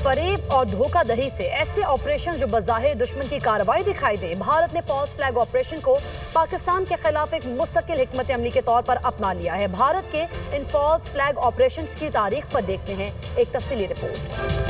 फरेब और धोखा दही से ऐसे ऑपरेशन जो बज़ाहिर दुश्मन की कार्रवाई दिखाई दे, भारत ने फॉल्स फ्लैग ऑपरेशन को पाकिस्तान के खिलाफ एक मुस्तकिल हिकमत अमली के तौर पर अपना लिया है। भारत के इन फॉल्स फ्लैग ऑपरेशन की तारीख पर देखते हैं एक तफसीली रिपोर्ट।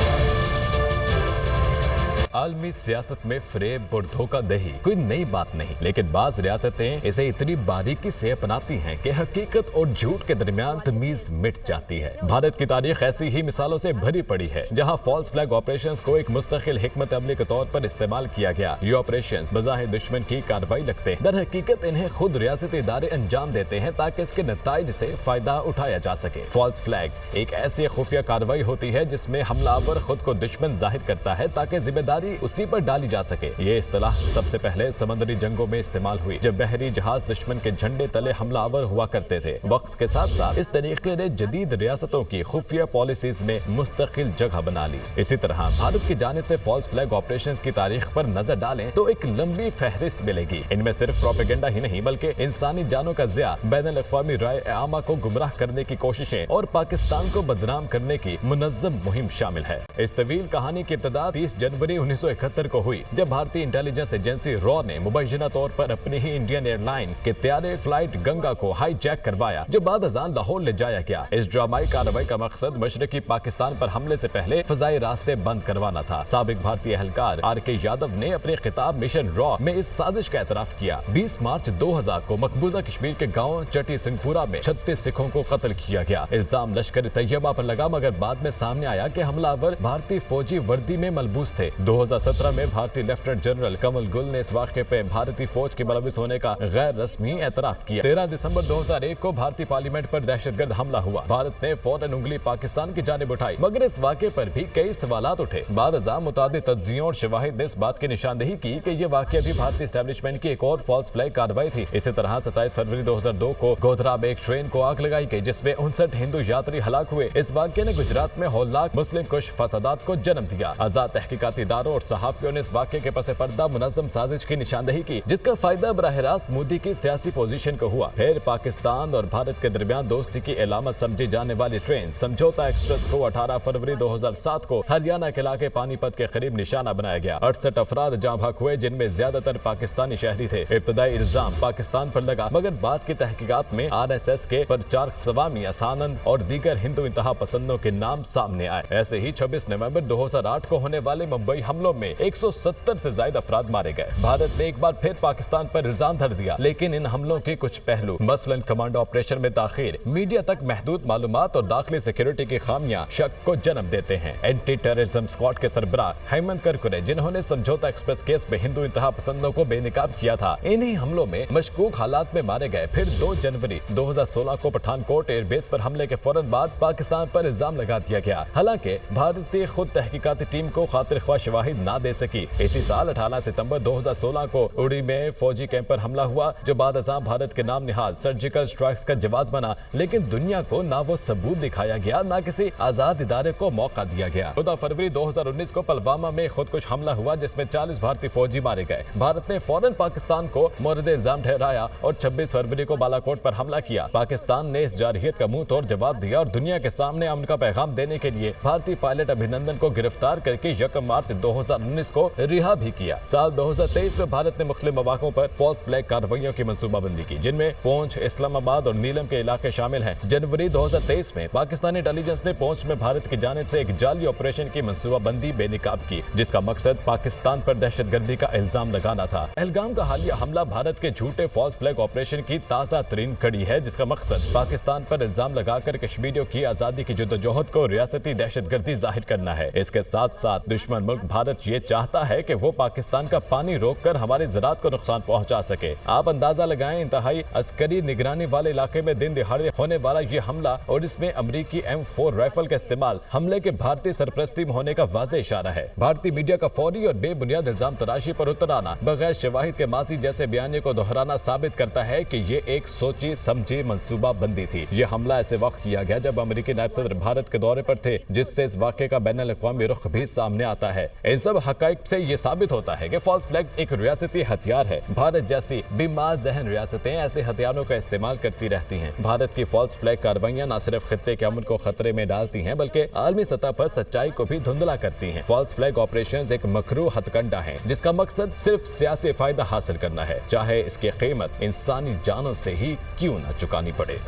आलमी सियासत में फरेब और धोखा दही कोई नई बात नहीं, लेकिन बाज़ रियासतें इसे इतनी बारीकी से अपनाती हैं कि हकीकत और झूठ के दरमियान तमीज मिट जाती है। भारत की तारीख ऐसी ही मिसालों से भरी पड़ी है जहां फॉल्स फ्लैग ऑपरेशंस को एक मुस्तकिल हिकमत अमली के तौर पर इस्तेमाल किया गया। ये ऑपरेशंस बज़ाहिर दुश्मन की कार्रवाई लगते हैं, दर हकीकत इन्हें खुद रियासती इदारे अंजाम देते हैं ताकि इसके नताइज से फायदा उठाया जा सके। फॉल्स फ्लैग एक ऐसी खुफिया कार्रवाई होती है जिसमें हमलावर खुद को दुश्मन जाहिर करता है ताकि जिम्मेदारी उसी पर डाली जा सके। ये इस्तिलाह सबसे पहले समंदरी जंगों में इस्तेमाल हुई जब बहरी जहाज दुश्मन के झंडे तले हमलावर हुआ करते थे। वक्त के साथ साथ इस तरीके ने जदीद रियासतों की खुफिया पॉलिसीज में मुस्तकिल जगह बना ली। इसी तरह भारत की जानिब से फॉल्स फ्लैग ऑपरेशंस की तारीख पर नजर डालें तो एक लंबी फहरिस्त मिलेगी। इनमें सिर्फ प्रोपेगेंडा ही नहीं बल्कि इंसानी जानों का ज़िया, बैनुल-अक़वामी राय आमा को गुमराह करने की कोशिशें और पाकिस्तान को बदनाम करने की मुनज़्ज़म मुहिम शामिल है। इस तवील कहानी की इब्तिदा 30 जनवरी 1971 को हुई जब भारतीय इंटेलिजेंस एजेंसी रॉ ने मुबैना तौर पर अपनी ही इंडियन एयरलाइन के त्यारे फ्लाइट गंगा को हाईजैक करवाया जो बाद अज़ान लाहौर ले जाया गया। इस ड्रामाई कार्रवाई का मकसद मशरकी पाकिस्तान पर हमले से पहले फजाई रास्ते बंद करवाना था। साबिक भारतीय एहलकार आर.के. यादव ने अपने खिताब मिशन रॉ में इस साजिश का एतराफ किया। 20 मार्च 2000 को मकबूजा कश्मीर के गाँव चटी सिंहपुरा में 36 सिखों को कत्ल किया गया। इल्जाम लश्कर तैयबा पर लगा मगर बाद में सामने आया कि हमलावर भारतीय फौजी वर्दी में मलबूस थे। 2017 में भारतीय लेफ्टिनेंट जनरल कमल गुल ने इस वाक़े पे भारतीय फौज के मुलविस होने का गैर रस्मी एतराफ किया। 13 दिसंबर 2001 को भारतीय पार्लियामेंट पर दहशतगर्द हमला हुआ। भारत ने फौरन उंगली पाकिस्तान की जानिब उठाई मगर इस वाक़े पर भी कई सवालात उठे। बाद अज़ां मुतादिद तज्ज़ियों और शवाहिद ने इस बात की निशानदेही की कि यह वाक़या भी भारतीय एस्टेब्लिशमेंट की एक और फॉल्स फ्लैग कार्रवाई थी। इसी तरह 27 फरवरी 2002 को गोधरा में एक ट्रेन को आग लगाई गई जिसमें 59 हिंदू यात्री हलाक हुए। इस वाक़े ने गुजरात में हौलनाक मुस्लिम कुश फसादात को जन्म दिया। आजाद तहकीकाती इदारों और सहाफ़ियों ने इस वाक़े के पसे पर्दा मुनज़्ज़म साजिश की निशानदेही की जिसका फायदा बराह रास्त मोदी की सियासी पोजीशन को हुआ। फिर पाकिस्तान और भारत के दरमियान दोस्ती की अलामत समझी जाने वाली ट्रेन समझौता एक्सप्रेस को 18 फरवरी 2007 को हरियाणा के इलाके पानीपत के करीब निशाना बनाया गया। 68 अफराद जाँ भाग हुए जिनमें ज्यादातर पाकिस्तानी शहरी थे। इब्तदाई इल्जाम पाकिस्तान पर लगा मगर बाद की तहकीकात में RSS के प्रचारक स्वामी आसानंद और दीगर हिंदू इंतहा पसंदों के नाम सामने आए। ऐसे ही 26 नवंबर 2008 को होने वाले मुंबई हमलों में 170 से ज्यादा अफराद मारे गए। भारत ने एक बार फिर पाकिस्तान पर इल्जाम धर दिया लेकिन इन हमलों के कुछ पहलू मसलन कमांडो ऑपरेशन में ताखीर, मीडिया तक महदूद मालूमात और दाखिली सिक्योरिटी की खामियां शक को जन्म देते हैं। एंटी टेररिज्म स्क्वाड के सरबराह हेमंत करकरे जिन्होंने समझौता एक्सप्रेस केस में हिंदू इंतहा पसंदों को बेनकाब किया था, इन्हीं हमलों में मशकूक हालात में मारे गए। फिर 2 जनवरी 2016 को पठानकोट एयरबेस पर हमले के फौरन बाद पाकिस्तान पर इल्जाम लगा दिया गया। हालांकि भारतीय खुद तहकीकाती टीम को खातिर ख्वाह शवाहिद ना दे सकी। इसी साल 18 सितंबर 2016 को उड़ी में फौजी कैंप पर हमला हुआ जो बाद अज़ां भारत के नाम निहाज सर्जिकल स्ट्राइक्स का जवाब बना, लेकिन दुनिया को ना वो सबूत दिखाया गया ना किसी आजाद इदारे को मौका दिया गया। 14 फरवरी 2019 को पुलवामा में खुदकुश हमला हुआ जिसमें 40 भारतीय फौजी मारे गए। भारत ने फौरन पाकिस्तान को मोरद इल्जाम ठहराया और 26 फरवरी को बालाकोट पर हमला किया। पाकिस्तान ने इस जारहियत का मुंह तोड़ जवाब दिया और दुनिया के सामने अमन का पैगाम देने के लिए भारतीय पायलट अभिनंदन को गिरफ्तार करके 1 मार्च 2019 को रिहा भी किया। साल 2023 में भारत ने मुख्तलिफ मौक़ों पर फॉल्स फ्लैग कार्रवाइयों की मंसूबाबंदी की जिनमें पूंछ, इस्लामाबाद और नीलम के इलाके शामिल हैं। जनवरी 2023 में पाकिस्तानी इंटेलिजेंस ने पूंछ में भारत की जानिब से एक जाली ऑपरेशन की मंसूबाबंदी बेनकाब की जिसका मकसद पाकिस्तान पर दहशतगर्दी का इल्जाम लगाना था। पहलगाम का हालिया हमला भारत के झूठे फॉल्स फ्लैग ऑपरेशन की ताज़ा तरीन कड़ी है जिसका मकसद पाकिस्तान पर इल्जाम लगाकर कश्मीरियों की आजादी की जद्दोजहद को रियासती दहशतगर्दी जाहिर करना है। इसके साथ साथ दुश्मन मुल्क भारत ये चाहता है कि वो पाकिस्तान का पानी रोककर हमारे ज़राअत को नुकसान पहुंचा सके। आप अंदाजा लगाएं इंतहाई अस्करी निगरानी वाले इलाके में दिन दिहाड़े होने वाला ये हमला और इसमें अमरीकी M4 राइफल का इस्तेमाल हमले के भारतीय सरपरस्ती में होने का वाज़ेह इशारा है। भारतीय मीडिया का फौरी और बेबुनियाद इल्जाम तराशी पर उतर आना बगैर शवाहिद के माजी जैसे बयानी को दोहराना साबित करता है कि ये एक सोची समझी मंसूबा बंदी थी। ये हमला ऐसे वक्त किया गया जब अमरीकी नायब सदर भारत के दौरे पर थे जिससे इस वाक़े का बैनुल-अक़वामी रुख भी सामने आता है। इन सब हकाइक से ये साबित होता है कि फॉल्स फ्लैग एक रियासती हथियार है। भारत जैसी बीमार जहन रियासतें ऐसे हथियारों का इस्तेमाल करती रहती हैं। भारत की फॉल्स फ्लैग कार्रवाइयां न सिर्फ खित्ते के अमन को खतरे में डालती हैं बल्कि आलमी सतह पर सच्चाई को भी धुंधला करती हैं। फॉल्स फ्लैग ऑपरेशंस एक मकरू हथकंडा है जिसका मकसद सिर्फ सियासी फायदा हासिल करना है, चाहे इसकी कीमत इंसानी जानों से ही क्यों न चुकानी पड़े।